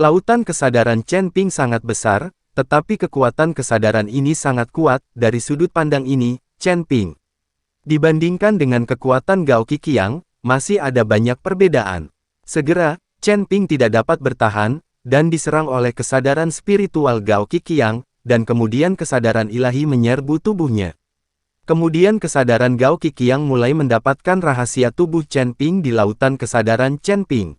Lautan kesadaran Chen Ping sangat besar, tetapi kekuatan kesadaran ini sangat kuat. Dari sudut pandang ini, Chen Ping dibandingkan dengan kekuatan Gao Qiqiang, masih ada banyak perbedaan. Segera, Chen Ping tidak dapat bertahan, dan diserang oleh kesadaran spiritual Gao Qiqiang, dan kemudian kesadaran ilahi menyerbu tubuhnya. Kemudian kesadaran Gao Qiqiang mulai mendapatkan rahasia tubuh Chen Ping di lautan kesadaran Chen Ping.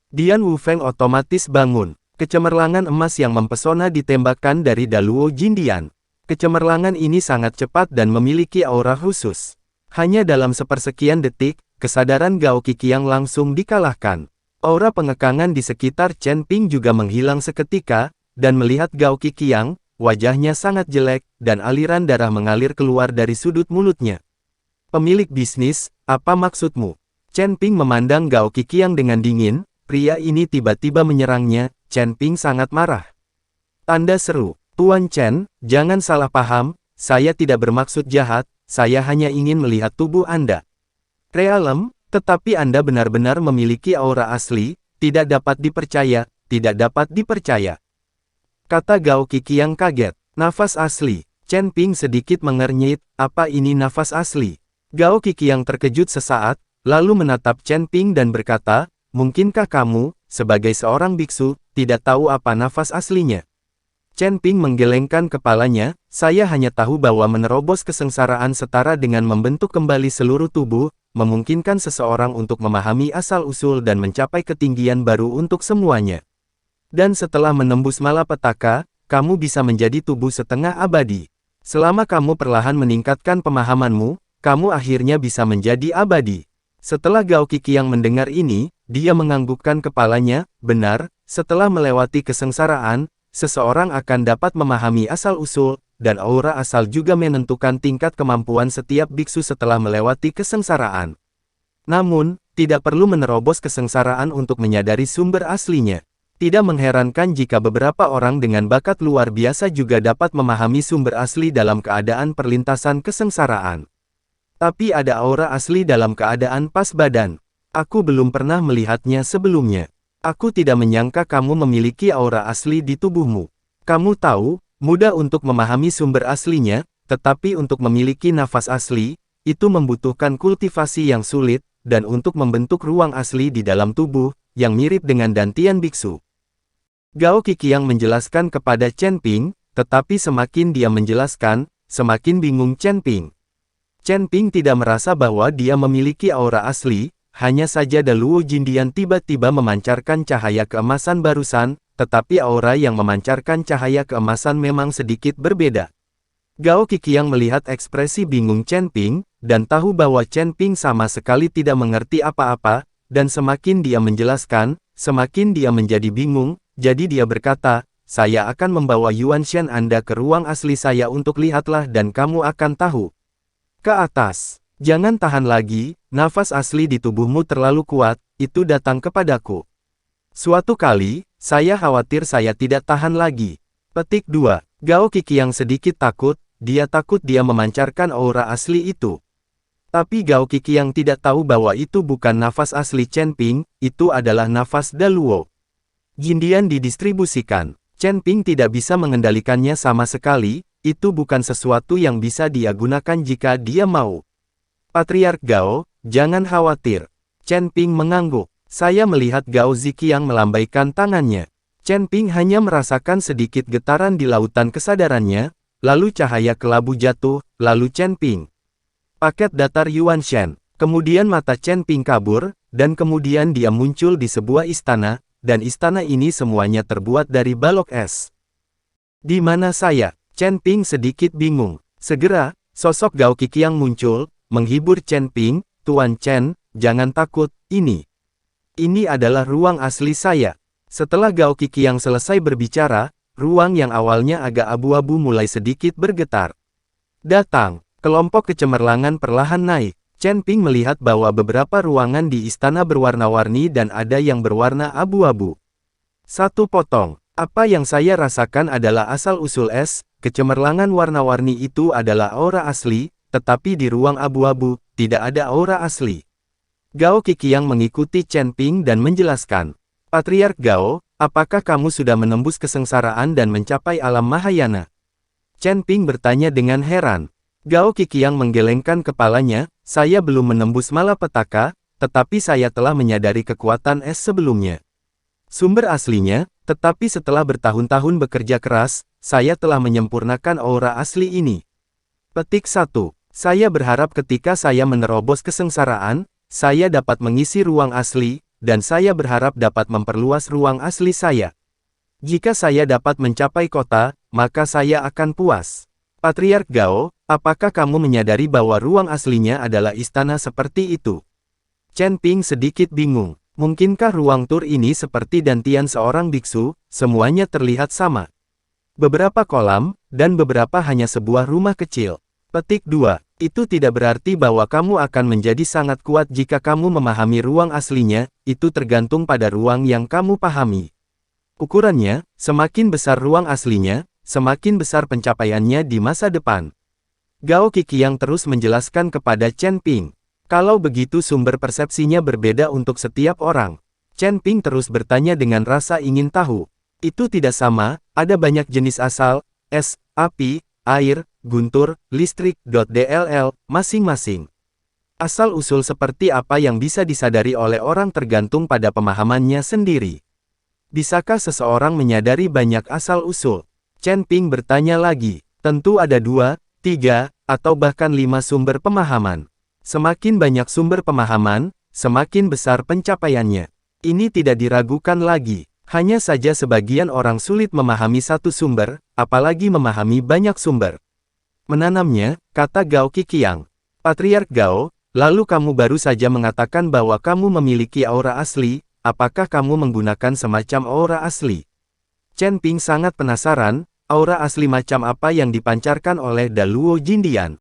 Dian Wufeng otomatis bangun. Kecemerlangan emas yang mempesona ditembakkan dari Daluo Jindian. Kecemerlangan ini sangat cepat dan memiliki aura khusus. Hanya dalam sepersekian detik, kesadaran Gao Qiqiang langsung dikalahkan. Aura pengekangan di sekitar Chen Ping juga menghilang seketika, dan melihat Gao Qiqiang, wajahnya sangat jelek, dan aliran darah mengalir keluar dari sudut mulutnya. Pemilik bisnis, apa maksudmu? Chen Ping memandang Gao Qiqiang dengan dingin. Pria ini tiba-tiba menyerangnya. Chen Ping sangat marah. Tanda seru, Tuan Chen, jangan salah paham, saya tidak bermaksud jahat, saya hanya ingin melihat tubuh Anda. Realem, tetapi Anda benar-benar memiliki aura asli, tidak dapat dipercaya, tidak dapat dipercaya. Kata Gao Qiqiang kaget, nafas asli. Chen Ping sedikit mengernyit, apa ini nafas asli? Gao Qiqiang terkejut sesaat, lalu menatap Chen Ping dan berkata, mungkinkah kamu, sebagai seorang biksu, tidak tahu apa nafas aslinya? Chen Ping menggelengkan kepalanya, saya hanya tahu bahwa menerobos kesengsaraan setara dengan membentuk kembali seluruh tubuh, memungkinkan seseorang untuk memahami asal-usul dan mencapai ketinggian baru untuk semuanya. Dan setelah menembus malapetaka, kamu bisa menjadi tubuh setengah abadi. Selama kamu perlahan meningkatkan pemahamanmu, kamu akhirnya bisa menjadi abadi. Setelah Gao Qiqiang mendengar ini, dia menganggukkan kepalanya, benar, setelah melewati kesengsaraan, seseorang akan dapat memahami asal-usul, dan aura asal juga menentukan tingkat kemampuan setiap biksu setelah melewati kesengsaraan. Namun, tidak perlu menerobos kesengsaraan untuk menyadari sumber aslinya. Tidak mengherankan jika beberapa orang dengan bakat luar biasa juga dapat memahami sumber asli dalam keadaan perlintasan kesengsaraan. Tapi ada aura asli dalam keadaan pas badan. Aku belum pernah melihatnya sebelumnya. Aku tidak menyangka kamu memiliki aura asli di tubuhmu. Kamu tahu, mudah untuk memahami sumber aslinya, tetapi untuk memiliki nafas asli, itu membutuhkan kultivasi yang sulit, dan untuk membentuk ruang asli di dalam tubuh, yang mirip dengan dantian biksu. Gao Qiqiang menjelaskan kepada Chen Ping, tetapi semakin dia menjelaskan, semakin bingung Chen Ping. Chen Ping tidak merasa bahwa dia memiliki aura asli, hanya saja Daluo Jindian tiba-tiba memancarkan cahaya keemasan barusan, tetapi aura yang memancarkan cahaya keemasan memang sedikit berbeda. Gao Qiqiang melihat ekspresi bingung Chen Ping, dan tahu bahwa Chen Ping sama sekali tidak mengerti apa-apa, dan semakin dia menjelaskan, semakin dia menjadi bingung, jadi dia berkata, saya akan membawa Yuan Shen Anda ke ruang asli saya untuk lihatlah dan kamu akan tahu. Ke atas. Jangan tahan lagi, nafas asli di tubuhmu terlalu kuat, itu datang kepadaku. Suatu kali, saya khawatir saya tidak tahan lagi. Petik 2. Gao Qiqiang sedikit takut, dia takut dia memancarkan aura asli itu. Tapi Gao Qiqiang tidak tahu bahwa itu bukan nafas asli Chen Ping, itu adalah nafas Daluo Jindian didistribusikan. Chen Ping tidak bisa mengendalikannya sama sekali, itu bukan sesuatu yang bisa dia gunakan jika dia mau. Patriark Gao, jangan khawatir. Chen Ping mengangguk. Saya melihat Gao Ziqiang melambaikan tangannya. Chen Ping hanya merasakan sedikit getaran di lautan kesadarannya, lalu cahaya kelabu jatuh, lalu Chen Ping. Paket datar Yuan Shen. Kemudian mata Chen Ping kabur, dan kemudian dia muncul di sebuah istana, dan istana ini semuanya terbuat dari balok es. Di mana saya? Chen Ping sedikit bingung. Segera, sosok Gao Qiqiang muncul, menghibur Chen Ping, Tuan Chen, jangan takut, ini adalah ruang asli saya. Setelah Gao Qiqiang selesai berbicara, ruang yang awalnya agak abu-abu mulai sedikit bergetar. Datang, kelompok kecemerlangan perlahan naik. Chen Ping melihat bahwa beberapa ruangan di istana berwarna-warni dan ada yang berwarna abu-abu. Satu potong. Apa yang saya rasakan adalah asal-usul es, kecemerlangan warna-warni itu adalah aura asli, tetapi di ruang abu-abu, tidak ada aura asli. Gao Qiqiang mengikuti Chen Ping dan menjelaskan. Patriark Gao, apakah kamu sudah menembus kesengsaraan dan mencapai alam Mahayana? Chen Ping bertanya dengan heran. Gao Qiqiang menggelengkan kepalanya, saya belum menembus malapetaka, tetapi saya telah menyadari kekuatan es sebelumnya. Sumber aslinya, tetapi setelah bertahun-tahun bekerja keras, saya telah menyempurnakan aura asli ini. Petik 1. Saya berharap ketika saya menerobos kesengsaraan, saya dapat mengisi ruang asli, dan saya berharap dapat memperluas ruang asli saya. Jika saya dapat mencapai kota, maka saya akan puas. Patriark Gao, apakah kamu menyadari bahwa ruang aslinya adalah istana seperti itu? Chen Ping sedikit bingung. Mungkinkah ruang tur ini seperti dantian seorang biksu, semuanya terlihat sama? Beberapa kolam, dan beberapa hanya sebuah rumah kecil. Petik 2. Itu tidak berarti bahwa kamu akan menjadi sangat kuat jika kamu memahami ruang aslinya, itu tergantung pada ruang yang kamu pahami. Ukurannya, semakin besar ruang aslinya, semakin besar pencapaiannya di masa depan. Gao Qiqiang terus menjelaskan kepada Chen Ping. Kalau begitu sumber persepsinya berbeda untuk setiap orang. Chen Ping terus bertanya dengan rasa ingin tahu. Itu tidak sama, ada banyak jenis asal, es, api, air, guntur, listrik, dll, masing-masing. Asal-usul seperti apa yang bisa disadari oleh orang tergantung pada pemahamannya sendiri. Bisakah seseorang menyadari banyak asal-usul? Chen Ping bertanya lagi. Tentu ada 2, 3, atau bahkan 5 sumber pemahaman. Semakin banyak sumber pemahaman, semakin besar pencapaiannya. Ini tidak diragukan lagi. Hanya saja sebagian orang sulit memahami satu sumber, apalagi memahami banyak sumber. Menanamnya, kata Gao Qiqiang. Patriark Gao, lalu kamu baru saja mengatakan bahwa kamu memiliki aura asli, apakah kamu menggunakan semacam aura asli? Chen Ping sangat penasaran, aura asli macam apa yang dipancarkan oleh Da Luo Jindian.